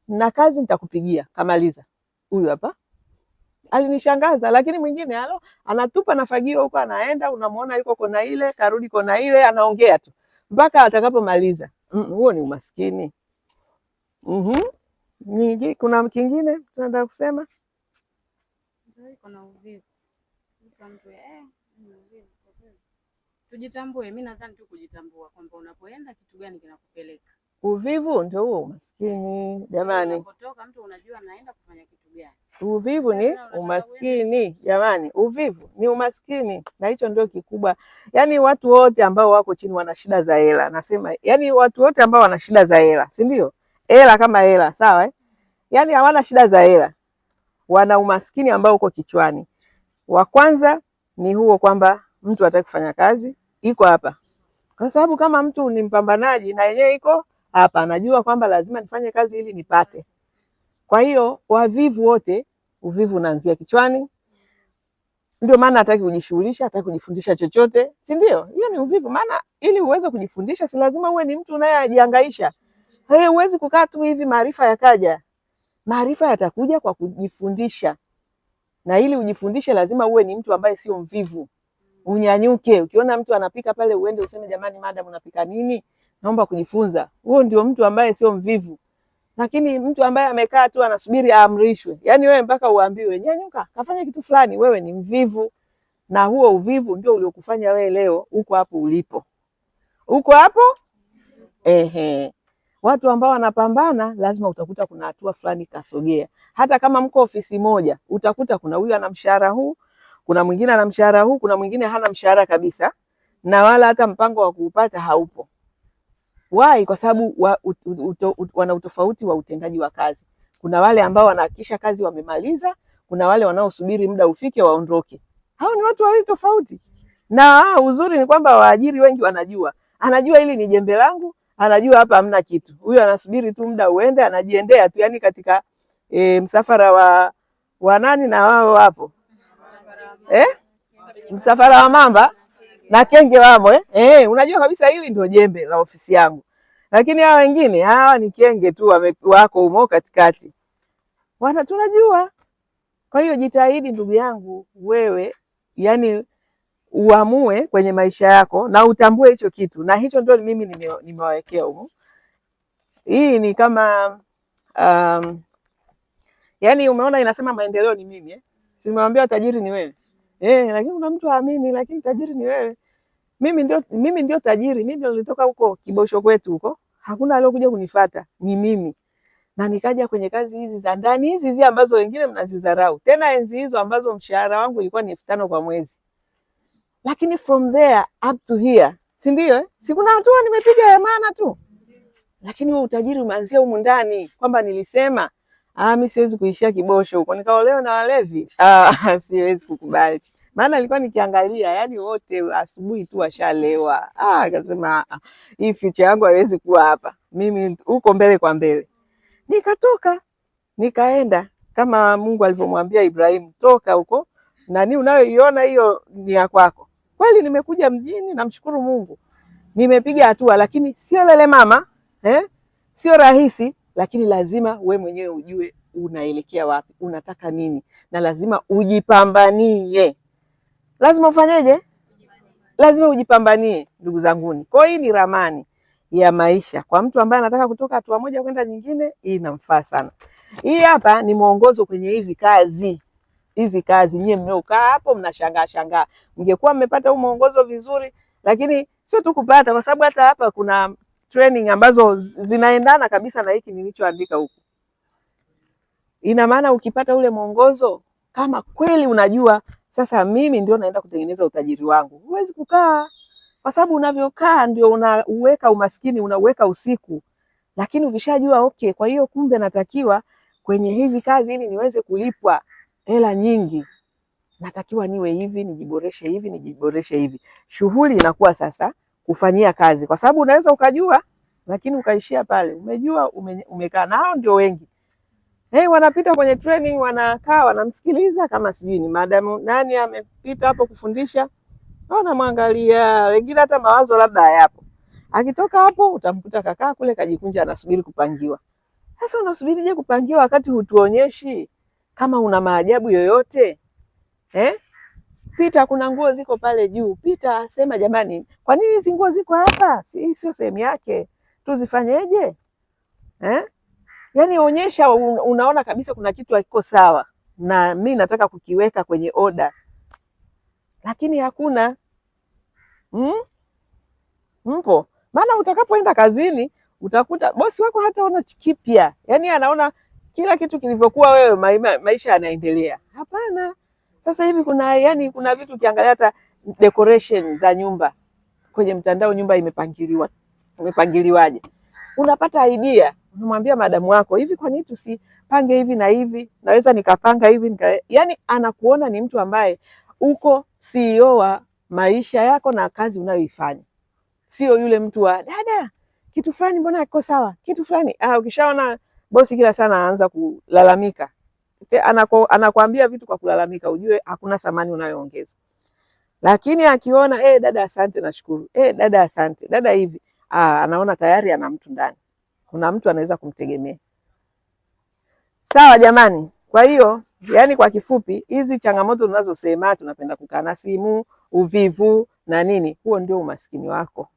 na kazi nitakupigia. Kamaliza. Huyu hapa alinishangaza. Lakini mwingine anatupa na fagio huko, anaenda, unamuona yuko kona ile, karudi kona ile, anaongea tu mpaka atakapomaliza. Huo ni umaskini. Kuna kingine tunataka kusema? Kuna uvivu. Tujitambue. Mimi nadhani tu kujitambua kwamba unapoenda kitu gani kinakupeleka. Uvivu ndio huo umaskini jamani. Unapotoka mtu unajua naenda kufanya kitu gani. Uvivu ni umaskini jamani, uvivu ni umaskini, na hicho ndio kikubwa. Yaani watu wote ambao wako chini wana shida za hela, nasema yaani watu wote ambao wana shida za hela, si ndio? Hela kama hela, sawa eh? Yaani hawana shida za hela, wana umaskini ambao uko kichwani. Wa kwanza ni huo kwamba mtu hataki kufanya kazi, iko hapa. Kwa sababu kama mtu ni mpambanaji na yenyewe iko hapa, anajua kwamba lazima nifanye kazi ili nipate. Kwa hiyo wavivu wote, uvivu unaanzia kichwani. Ndio maana hataki kujishughulisha, hataki kujifundisha chochote, si ndio? Hiyo ni uvivu. Maana ili uweze kujifundisha si lazima uwe ni mtu unayejihangaisha. Huwezi kukaa tu hivi maarifa yakaja. Maarifa yatakuja kwa kujifundisha. Na ili ujifundishe lazima uwe ni mtu ambaye sio mvivu. Unyanyuke. Ukiona mtu anapika pale uende useme jamani madam unapika nini? Naomba kujifunza. Huo ndio mtu ambaye sio mvivu. Lakini mtu ambaye amekaa tu anasubiri aamrishwe, yaani wewe mpaka uambiwe nyanyuka kafanya kitu fulani, wewe ni mvivu. Na huo uvivu ndio uliokufanya wewe leo uko hapo ulipo. Uko hapo? Watu ambao wanapambana lazima utakuta kuna hatua fulani kasogea. Hata kama mko ofisi moja, utakuta kuna huyu ana mshahara huu, kuna mwingine ana mshahara huu, kuna mwingine hana mshahara kabisa, na wala hata mpango wa kuupata haupo. Why? Kwa sababu wana utofauti wa utendaji wa kazi. Kuna wale ambao wanahakikisha kazi wamemaliza, kuna wale wanaosubiri muda ufike waondoke. Hao ni watu wawili tofauti. Na uzuri ni kwamba waajiri wengi wanajua. Anajua hili ni jembe langu, anajua hapa hamna kitu. Huyu anasubiri tu muda uende, anajiendea tu, yani katika msafara wa nani na wao hapo. Msafara wa mamba na kenge wamo unajua kabisa hili ndio jembe la ofisi yangu. Lakini hawa wengine hawa ni kenge tu wako humo katikati. Tunajua. Kwa hiyo jitahidi ndugu yangu wewe, yani uamue kwenye maisha yako na utambue hicho kitu, na hicho ndio mimi nimewawekea huko. Hii ni kama yani umeona inasema maendeleo ni mimi Simwambia tajiri ni wewe. Lakini kuna mtu aamini lakini tajiri ni wewe. Mimi ndio tajiri. Mimi ndio nilitoka huko Kibosho kwetu huko. Hakuna aliyokuja kunifuata, ni mimi. Na nikaja kwenye kazi hizi za ndani hizi ambazo wengine mnazidharau. Tena enzi hizo ambazo mshahara wangu ilikuwa ni 5,000 kwa mwezi. Lakini from there up to here, si ndio? Si kuna hatua nimepiga ya maana tu. Lakini huo utajiri umeanzia humu ndani, kwamba nilisema mimi siwezi kuishia Kibosho huko nikaolewa na walevi. Siwezi kukubali. Maana nilikuwa nikiangalia yani wote asubuhi tu washalewa. Akasema hii future yangu haiwezi kuwa hapa. Mimi huko mbele kwa mbele. Nikatoka, nikaenda kama Mungu alivyomwambia Ibrahim, toka huko. Nani unayoiona hiyo ni ya kwako. Kweli nimekuja mjini, namshukuru Mungu. Nimepiga hatua, lakini sio lele mama, sio rahisi, lakini lazima we mwenyewe ujue unaelekea wapi, unataka nini, na lazima ujipambanie. Lazima ufanyeje? Lazima ujipambanie, ndugu zanguni. Kwa hiyo hii ni ramani ya maisha kwa mtu ambaye anataka kutoka hatua moja kwenda nyingine. Hii inamfaa sana. Hii hapa ni mwongozo kwenye hizi kazi. Hizi kazi nyie mmeokaa hapo mnashangaa. Mngekuwa mmepata huu mwongozo vizuri, lakini sio tu kupata, kwa sababu hata hapa kuna training ambazo zinaendana kabisa na hiki nilichoandika huku. Ina maana ukipata ule mwongozo, kama kweli unajua sasa mimi ndio naenda kutengeneza utajiri wangu, huwezi kukaa. Kwa sababu unavyokaa ndio unauweka umaskini, unauweka usiku. Lakini ukishajua okay, kwa hiyo kumbe natakiwa kwenye hizi kazi ili niweze kulipwa hela nyingi, natakiwa niwe hivi, nijiboreshe hivi, nijiboreshe hivi. Shughuli inakuwa sasa kufanyia kazi. Kwa sababu unaweza ukajua lakini ukaishia pale. Umejua umekaa. Nao ndio wengi. Wanapita kwenye training, wanakaa wanamsikiliza kama sijui ni madam nani amepita hapo kufundisha. Wanamwangalia, wengine hata mawazo labda hayapo. Akitoka hapo utamkuta kakaa kule kajikunja anasubiri kupangiwa. Sasa unasubirije kupangiwa wakati hutuonyeshi kama una maajabu yoyote eh? Pita, kuna nguo ziko pale juu, pita sema jamani, kwa nini hizi nguo ziko hapa? Si sio sehemu yake, tuzifanyeje eh? Yani onyesha unaona kabisa kuna kitu hakiko sawa na mi nataka kukiweka kwenye oda, lakini hakuna mpo. Maana utakapoenda kazini utakuta bosi wako hata ona kipya, yani anaona kila kitu kilivyokuwa wewe maisha yanaendelea. Hapana. Sasa hivi kuna vitu ukiangalia hata decoration za nyumba kwenye mtandao, nyumba imepangiliwaje, unapata idea, unamwambia madamu wako, hivi kwa nini tusipange hivi na hivi, naweza nikapanga hivi yani anakuona ni mtu ambaye uko CEO wa maisha yako na kazi unayoifanya, sio yule mtu wa dada kitu fulani mbona kiko sawa, kitu fulani. Ukishaona bosi kila sana anaanza kulalamika, anakuambia vitu kwa kulalamika, ujue hakuna thamani unayoongeza. Lakini akiona dada asante, nashukuru, dada asante, dada hivi, anaona tayari ana mtu ndani, kuna mtu anaweza kumtegemea. Sawa jamani. Kwa hiyo yani kwa kifupi, hizi changamoto tunazosema, tunapenda kukaa na simu, uvivu na nini, huo ndio umaskini wako.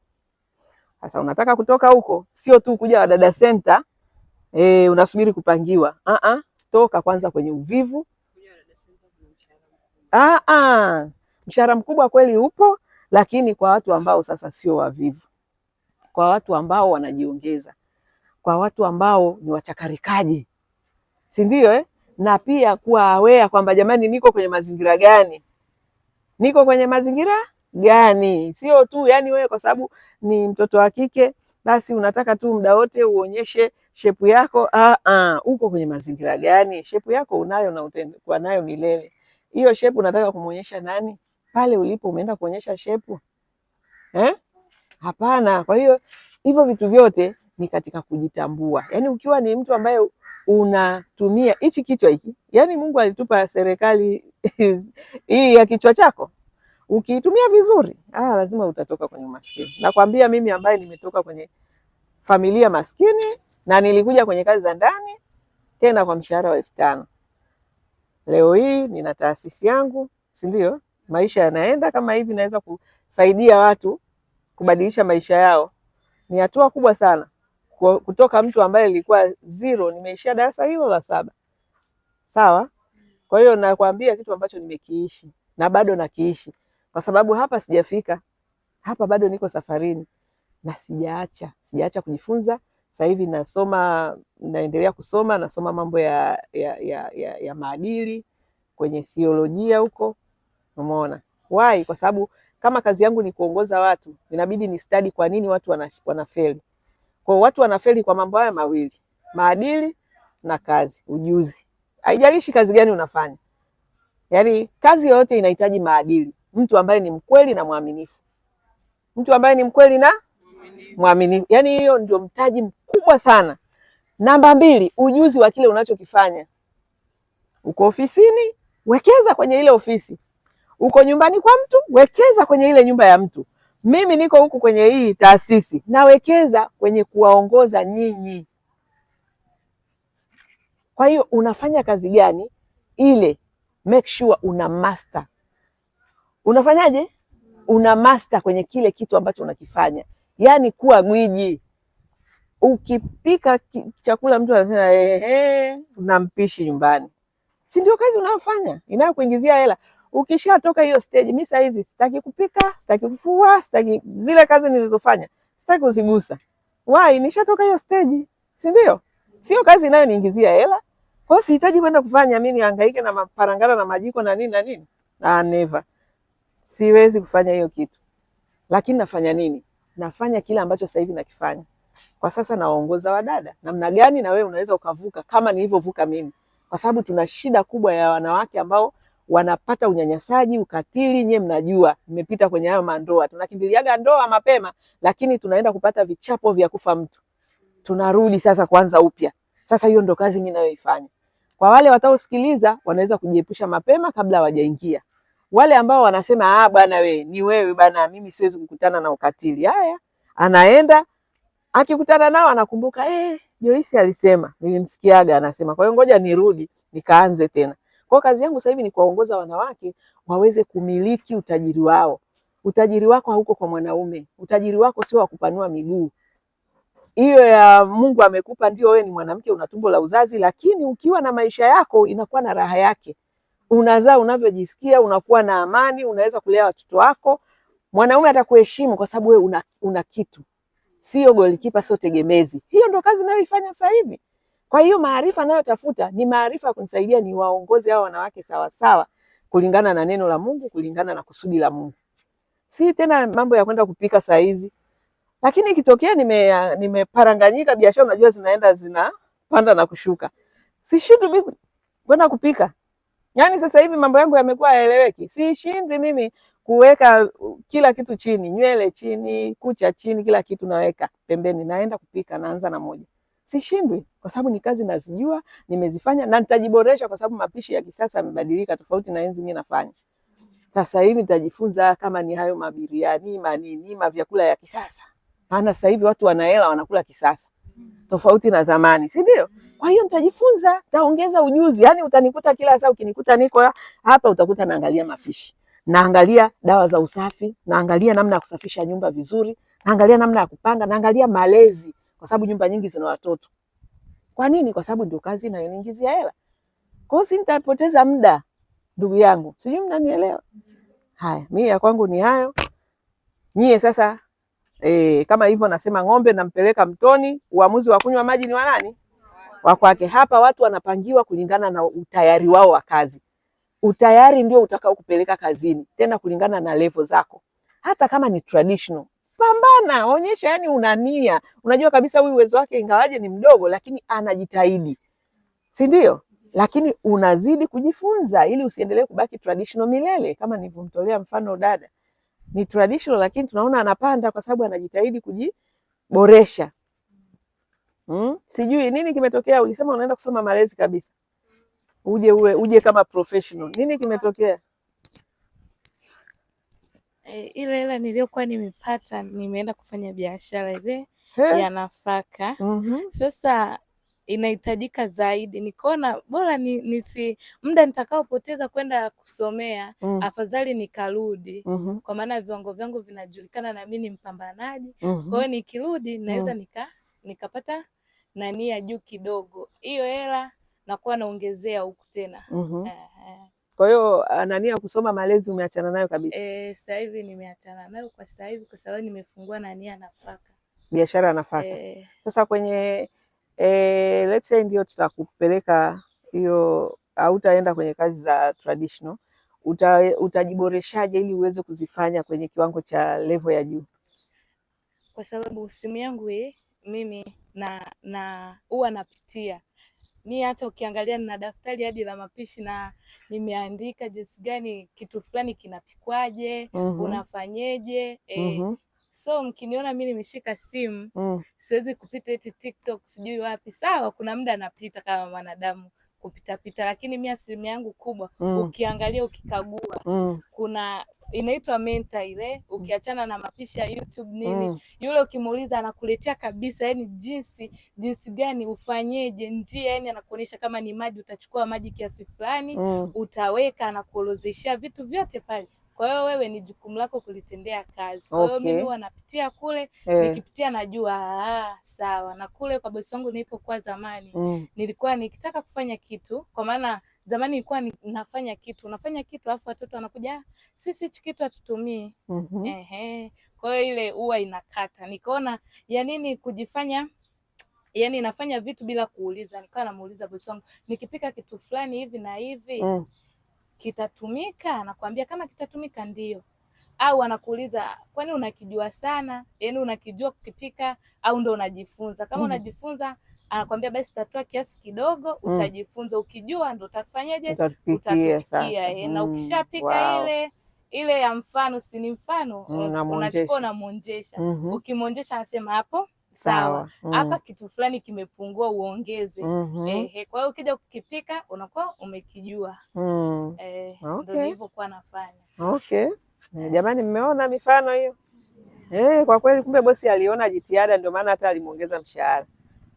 Sasa unataka kutoka huko, sio tu kuja Wadada Center unasubiri kupangiwa. Toka kwanza kwenye uvivu. Mshahara mkubwa kweli upo, lakini kwa watu ambao sasa sio wavivu, kwa watu ambao wanajiongeza, kwa watu ambao ni wachakarikaji, si ndio na pia kuwa aware kwamba jamani, niko kwenye mazingira gani, niko kwenye mazingira gani. Sio tu yani wewe kwa sababu ni mtoto wa kike basi unataka tu muda wote uonyeshe shepu yako. Uko kwenye mazingira gani? Shepu yako unayo na utakuwa nayo milele. Hiyo shepu unataka kumuonyesha nani? Pale ulipo umeenda kuonyesha shepu Hapana. Kwa hiyo hivyo vitu vyote ni katika kujitambua. Yani ukiwa ni mtu ambaye unatumia hichi kichwa hiki, yani Mungu alitupa serikali hii ya kichwa chako, ukiitumia vizuri lazima utatoka kwenye umaskini. Nakwambia mimi ambaye nimetoka kwenye familia maskini na nilikuja kwenye kazi za ndani tena kwa mshahara wa 5,000. Leo hii nina taasisi yangu, si ndio? Maisha yanaenda kama hivi, naweza kusaidia watu kubadilisha maisha yao. Ni hatua kubwa sana kutoka mtu ambaye ilikuwa 0 nimeishia darasa hilo la 7. Sawa? Kwa hiyo nakwambia kitu ambacho nimekiishi na bado nakiishi, kwa sababu hapa sijafika, hapa bado niko safarini na sijaacha kujifunza. Sasa hivi naendelea kusoma, nasoma mambo ya maadili kwenye theolojia huko. Umeona? Why? Kwa sababu kama kazi yangu ni kuongoza watu, inabidi ni study kwa nini watu wanafeli. Kwa watu wanafeli kwa mambo haya mawili, maadili na kazi, ujuzi. Haijalishi kazi gani unafanya. Yaani kazi yoyote inahitaji maadili. Mtu ambaye ni mkweli na mwaminifu. Mtu ambaye ni mkweli na mwaminifu. Yaani hiyo ndio mtaji mkubwa sana. Namba 2, ujuzi wa kile unachokifanya. Uko ofisini, wekeza kwenye ile ofisi. Uko nyumbani kwa mtu, wekeza kwenye ile nyumba ya mtu. Mimi niko huku kwenye hii taasisi, nawekeza kwenye kuwaongoza nyinyi. Kwa hiyo unafanya kazi gani ile, make sure una master. Unafanyaje? Una master kwenye kile kitu ambacho unakifanya. Yaani kuwa gwiji. Ukipika chakula mtu anasema unampishi nyumbani. Si ndio kazi unayofanya inayokuingizia hela? Ukishatoka hiyo stage, mimi saa hizi sitaki kupika, sitaki kufua, sitaki zile kazi nilizofanya, sitaki kuzigusa. Why? Nishatoka hiyo stage, si ndio? Sio kazi inayoniingizia hela. Kwa hiyo sihitaji kwenda kufanya mimi nihangaike na maparangala na majiko na nini na nini. Never. Siwezi kufanya hiyo kitu. Lakini nafanya nini? Nafanya kile ambacho sasa hivi nakifanya. Kwa sasa nawaongoza wadada. Namna gani na wewe unaweza ukavuka kama nilivyovuka mimi? Kwa sababu tuna shida kubwa ya wanawake ambao wanapata unyanyasaji, ukatili. Nyie mnajua, nimepita kwenye hayo mandoa. Tunakimbiliaga ndoa mapema, lakini tunaenda kupata vichapo vya kufa mtu. Tunarudi sasa kuanza upya. Sasa hiyo ndo kazi mimi nayoifanya. Kwa wale wataosikiliza, wanaweza kujiepusha mapema kabla hawajaingia. Wale ambao wanasema bwana ni wewe bwana, mimi siwezi kukutana na ukatili. Haya, anaenda akikutana nao anakumbuka Joyce alisema, nilimsikiaga anasema, kwa hiyo ngoja nirudi nikaanze tena. Kwa hiyo kazi yangu sasa hivi ni kuwaongoza wanawake waweze kumiliki utajiri wao. Utajiri wako hauko kwa mwanaume. Utajiri wako sio wa kupanua miguu. Hiyo ya Mungu amekupa, ndio wewe ni mwanamke, una tumbo la uzazi, lakini ukiwa na maisha yako inakuwa na raha yake. Unazaa unavyojisikia, unakuwa na amani, unaweza kulea watoto wako. Mwanaume atakuheshimu kwa sababu wewe una kitu. Sio golikipa, sio tegemezi. Hiyo ndio kazi ninayoifanya sasa hivi. Kwa hiyo maarifa ninayotafuta ni maarifa ya kunisaidia ni waongoze hao wanawake sawa sawa kulingana na neno la Mungu, kulingana na kusudi la Mungu. Si tena mambo ya kwenda kupika saa hizi. Lakini ikitokea nimeparanganyika biashara, unajua zinapanda na kushuka. Sishindwi mimi kwenda kupika. Yaani sasa hivi mambo yangu yamekuwa hayaeleweki. Sishindwi mimi kuweka kila kitu chini, nywele chini, kucha chini, kila kitu naweka pembeni, naenda kupika, naanza na moja. Sishindwi kwa sababu ni kazi nazijua, nimezifanya na nitajiboresha kwa sababu mapishi ya kisasa yamebadilika tofauti na enzi mimi nafanya. Sasa hivi nitajifunza kama ni hayo mabiriani, manini, vyakula ya kisasa. Maana sasa hivi watu wanahela wanakula kisasa. Tofauti na zamani, si ndio? Kwa hiyo nitajifunza, nitaongeza ujuzi. Yaani utanikuta kila saa, ukinikuta niko hapa utakuta naangalia mapishi. Naangalia dawa za usafi, naangalia namna ya kusafisha nyumba vizuri, naangalia namna ya kupanga, naangalia malezi kwa sababu nyumba nyingi zina watoto. Kwa nini? Kwa sababu ndio kazi inayoniingizia hela. Kwa hiyo sitapoteza muda, ndugu yangu. Sijui mnanielewa? Haya, mimi ya kwangu ni hayo. Nyie sasa kama hivyo nasema ng'ombe nampeleka mtoni, uamuzi wa kunywa maji ni wa nani? Wa kwake. Hapa watu wanapangiwa kulingana na utayari wao wa kazi. Utayari ndio utakao kupeleka kazini, tena kulingana na level zako. Hata kama ni traditional, pambana, onyesha yani una nia. Unajua kabisa huyu uwezo wake ingawaje ni mdogo lakini anajitahidi. Si ndio? Lakini unazidi kujifunza ili usiendelee kubaki traditional milele, kama nilivyomtolea mfano dada. Ni traditional lakini tunaona anapanda kwa sababu anajitahidi kujiboresha. Sijui nini kimetokea. Ulisema unaenda kusoma malezi kabisa. Uje kama professional. Nini kimetokea? Ile hela niliyokuwa nimepata nimeenda kufanya biashara ile ya nafaka. Sasa inahitajika zaidi, nikaona bora muda nitakaopoteza kwenda kusomea afadhali nikarudi, kwa maana viwango vyangu vinajulikana na mimi ni mpambanaji. Kwa hiyo nikirudi naweza nikapata nani ya juu kidogo, hiyo hela nakuwa naongezea huku tena. Kwa hiyo nani ya kusoma malezi umeachana nayo kabisa? Sasa hivi nimeachana nayo kwa sasa hivi kwa sababu nimefungua nani ya nafaka, biashara ya nafaka. Sasa kwenye let's say ndio tutakupeleka hiyo, hautaenda kwenye kazi za traditional, utajiboreshaje ili uweze kuzifanya kwenye kiwango cha level ya juu? Kwa sababu simu yangu mimi na huwa napitia mi, hata ukiangalia nina daftari hadi la mapishi na nimeandika jinsi gani kitu fulani kinapikwaje, unafanyeje. So mkiniona mimi nimeshika simu siwezi kupita eti TikTok sijui wapi. Sawa, kuna muda napita kama mwanadamu kupita, lakini mimi asilimia yangu kubwa ukiangalia ukikagua kuna inaitwa mentor ile, ukiachana na mapishi ya YouTube nini, yule ukimuuliza anakuletea kabisa yani jinsi gani ufanyeje, njia yani anakuonyesha kama ni maji utachukua maji kiasi fulani utaweka, anakuorozeshia vitu vyote pale. Kwa hiyo wewe ni jukumu lako kulitendea kazi. Kwa hiyo mimi huwa napitia kule, nikipitia najua sawa. Na kule kwa bosi wangu nilipokuwa zamani, nilikuwa nikitaka kufanya kitu, kwa maana zamani nilikuwa nafanya kitu alafu watoto wanakuja sisi hichi kitu hatutumii. Kwa hiyo ile huwa inakata. Nikaona ya nini kujifanya yani nafanya vitu bila kuuliza. Nikawa namuuliza bosi wangu, nikipika kitu fulani hivi na hivi kitatumika? Anakuambia kama kitatumika ndio. Au anakuuliza kwani unakijua sana? Yaani unakijua kukipika au ndo unajifunza? Kama unajifunza anakuambia basi utatoa kiasi kidogo, utajifunza, ukijua ndo utafanyaje? Utapikia. Na ukishapika ile ya mfano, si ni mfano, unachukua unamuonjesha. Ukimuonjesha anasema hapo sawa, hapa kitu fulani kimepungua uongeze. Kwa hiyo ukija kukipika unakuwa umekijua. Ndio hivyo kwa nafanya. Jamani, mmeona mifano hiyo? Kwa kweli kumbe bosi aliona jitihada, ndio maana hata alimuongeza mshahara.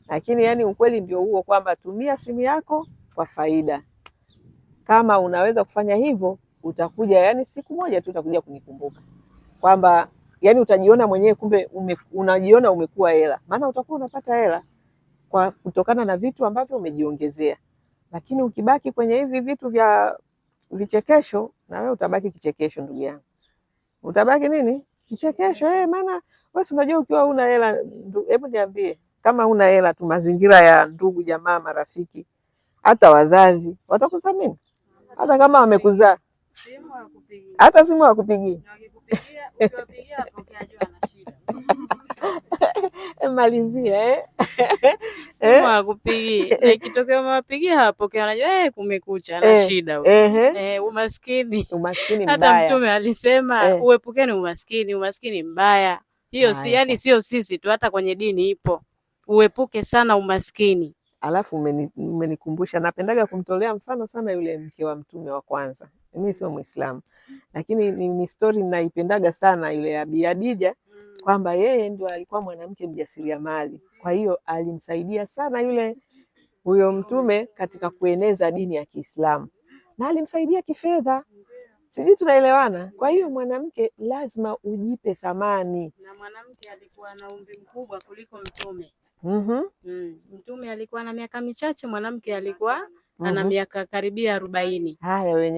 Lakini yani ukweli ndio huo kwamba tumia simu yako kwa faida. Kama unaweza kufanya hivyo, utakuja yani siku moja tu utakuja kunikumbuka kwamba yani utajiona mwenyewe kumbe unajiona umekuwa hela, maana utakuwa unapata hela kwa kutokana na vitu ambavyo umejiongezea. Lakini ukibaki kwenye hivi vitu vya vichekesho, na wewe utabaki kichekesho ndugu yangu. Utabaki nini? Kichekesho. Maana wewe unajua ukiwa una hela, hebu niambie, kama una hela tu, mazingira ya ndugu, jamaa, marafiki, hata wazazi watakuthamini. Hata kama wamekuzaa, hata simu hawakupigia. Malizia simu hawakupigia. Na ikitokea umewapigia hawapokea, wanajua kumekucha, ana shida huyo. Umaskini mbaya. Hata Mtume alisema uepukeni umaskini, umaskini mbaya. Hiyo si yani sio sisi tu, hata kwenye dini ipo. Uepuke sana umaskini. Alafu umenikumbusha, napendaga kumtolea mfano sana yule mke wa Mtume wa kwanza. Mimi sio Muislamu, lakini ni story ninaipendaga sana ile ya Bi Khadija, kwamba yeye ndio alikuwa mwanamke mjasiriamali. Kwa hiyo alimsaidia sana huyo Mtume katika kueneza dini ya Kiislamu, na alimsaidia kifedha. Sijui tunaelewana? Kwa hiyo mwanamke lazima ujipe thamani. Na mwanamke alikuwa na umri mkubwa kuliko Mtume. Mtume alikuwa na miaka michache, mwanamke alikuwa ana miaka karibia 40.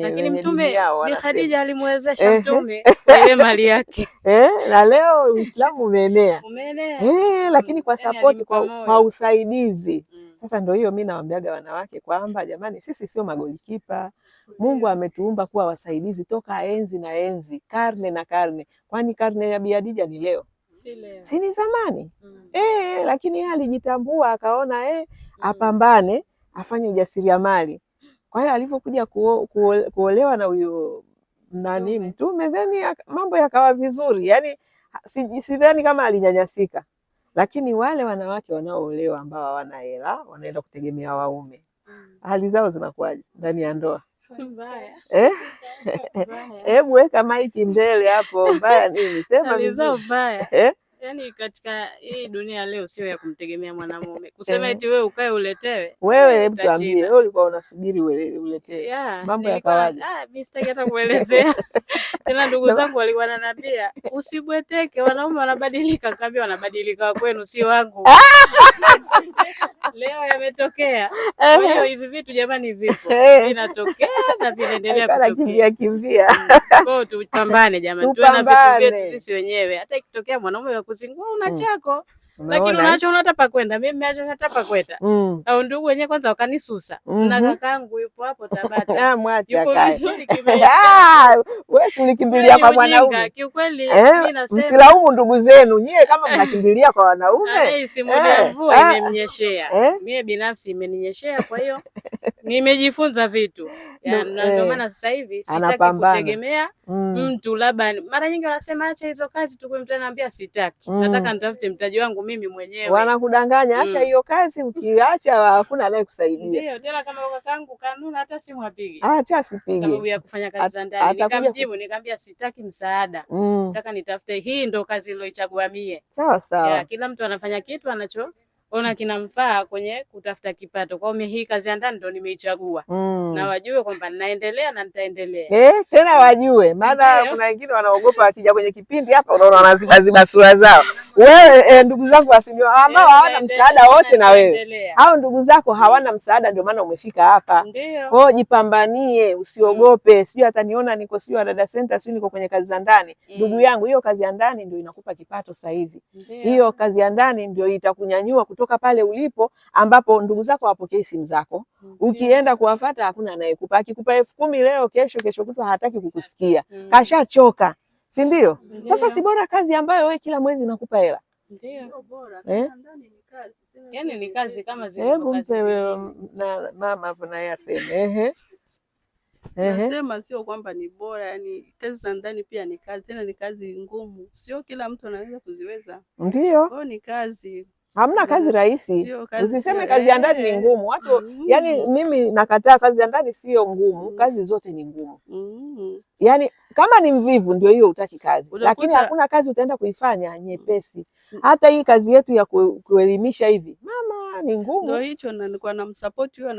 Lakini Mtume Bi Khadija alimwezesha Mtume kwa ile mali yake. Na leo Uislamu umeenea. Lakini kwa support, kwa usaidizi. Sasa ndio hiyo mimi nawaambiaga wanawake kwamba jamani, sisi sio magolikipa. Mungu ametuumba kuwa wasaidizi toka enzi na enzi, karne na karne. Kwani karne ya Bi Khadija ni leo? Si ni zamani. Lakini yeye alijitambua, akaona apambane, afanye ujasiriamali. Kwa hiyo alivyokuja kuolewa na huyo Mtume, then mambo yakawa vizuri. Yani sidhani kama alinyanyasika. Lakini wale wanawake wanaoolewa ambao hawana hela, wanaenda kutegemea waume, hali zao zinakuwaje ndani ya ndoa? Mbaya. Hebu weka maiki mbele hapo. Mbaya nini? Sema hali zao mbaya. Yani katika hii dunia leo sio ya kumtegemea mwanamume. Kusema eti wewe ukae uletewe. Wewe hebu tuambie, wewe ulikuwa unasubiri uletewe. Mambo yakawaje? Mimi sitaki hata kuelezea. Tena ndugu zangu walikuwa wananiambia, usibweteke, wanaume wanabadilika. Kaambia wanabadilika kwenu, si wangu. Leo yametokea. Kwa hiyo hivi vitu jamani vipo. Vinatokea na vinaendelea kutokea. Kimbia. Kwa hiyo tupambane jamani. Tuwe na vitu vyetu sisi wenyewe. Hata ikitokea mwanaume kuzingua una chako, lakini unacho unataka pa kwenda. Mimi nimeacha hata pa kwenda. Au ndugu wenyewe kwanza wakanisusa. Na kakaangu yupo hapo Tabata. Yupo vizuri kimeisha. Wewe ulikimbilia kwa mwanaume. Kiukweli mimi nasema msilaumu ndugu zenu. Nyie kama mnakimbilia kwa wanaume. Simulia mvua imemnyeshea. Mimi binafsi imeninyeshea, kwa hiyo nimejifunza vitu. Ndio maana sasa hivi sitaki kutegemea mtu. Labda mara nyingi wanasema acha hizo kazi, tukumtaniambia sitaki. Nataka nitafute mtaji wangu mimi mwenyewe. Wanakudanganya, acha hiyo kazi, ukiacha hakuna anayekusaidia. Ndio, tena kama kakaangu kanuna hata simu apige. Acha asipige. Sababu ya kufanya kazi za ndani. Nikamjibu nikamwambia sitaki msaada. Nataka nitafute, hii ndo kazi niloichagua mie. Sawa sawa. Kila mtu anafanya kitu anachoona kinamfaa kwenye kutafuta kipato. Kwa hiyo hii kazi ya ndani ndo nimeichagua. Na wajue kwamba ninaendelea na nitaendelea. Tena wajue, maana kuna wengine wanaogopa wakija kwenye kipindi hapa unaona wanaziba sura zao. Wewe ndugu zangu wasinio ambao hawana msaada wote na wewe. Hao ndugu zako hawana msaada, ndio maana umefika hapa. Kwa hiyo jipambanie, usiogope. Sijui ataniona niko sijui Dada Center, sijui niko kwenye kazi za ndani. Ndugu yangu, hiyo kazi ya ndani ndio inakupa kipato sasa hivi. Hiyo kazi ya ndani ndio itakunyanyua kutoka pale ulipo ambapo ndugu zako hawapokei simu zako. Ukienda kuwafuata hakuna anayekupa. Akikupa 10,000 leo, kesho kutwa hataki kukusikia. Kashachoka. Si ndio? Sasa si bora kazi ambayo wewe kila mwezi nakupa hela. Ndio bora. Ndani ni kazi. Yaani ni kazi kama zile kazi. Hebu na mama hapo na yeye aseme. Nasema sio kwamba ni bora, yani kazi za ndani pia ni kazi, tena ni kazi ngumu. Sio kila mtu anaweza kuziweza. Ndio. Kwa ni kazi. Hamna kazi rahisi. Usiseme kazi ya ndani ni ngumu. Watu yani mimi nakataa, kazi ya ndani sio ngumu, kazi zote ni ngumu. Yani kama ni mvivu ndio hiyo utaki kazi. Lakini hakuna kazi utaenda kuifanya nyepesi. Hata hii kazi yetu ya kuelimisha hivi, mama, ni ngumu. Ndio hicho na nilikuwa namsupport huyo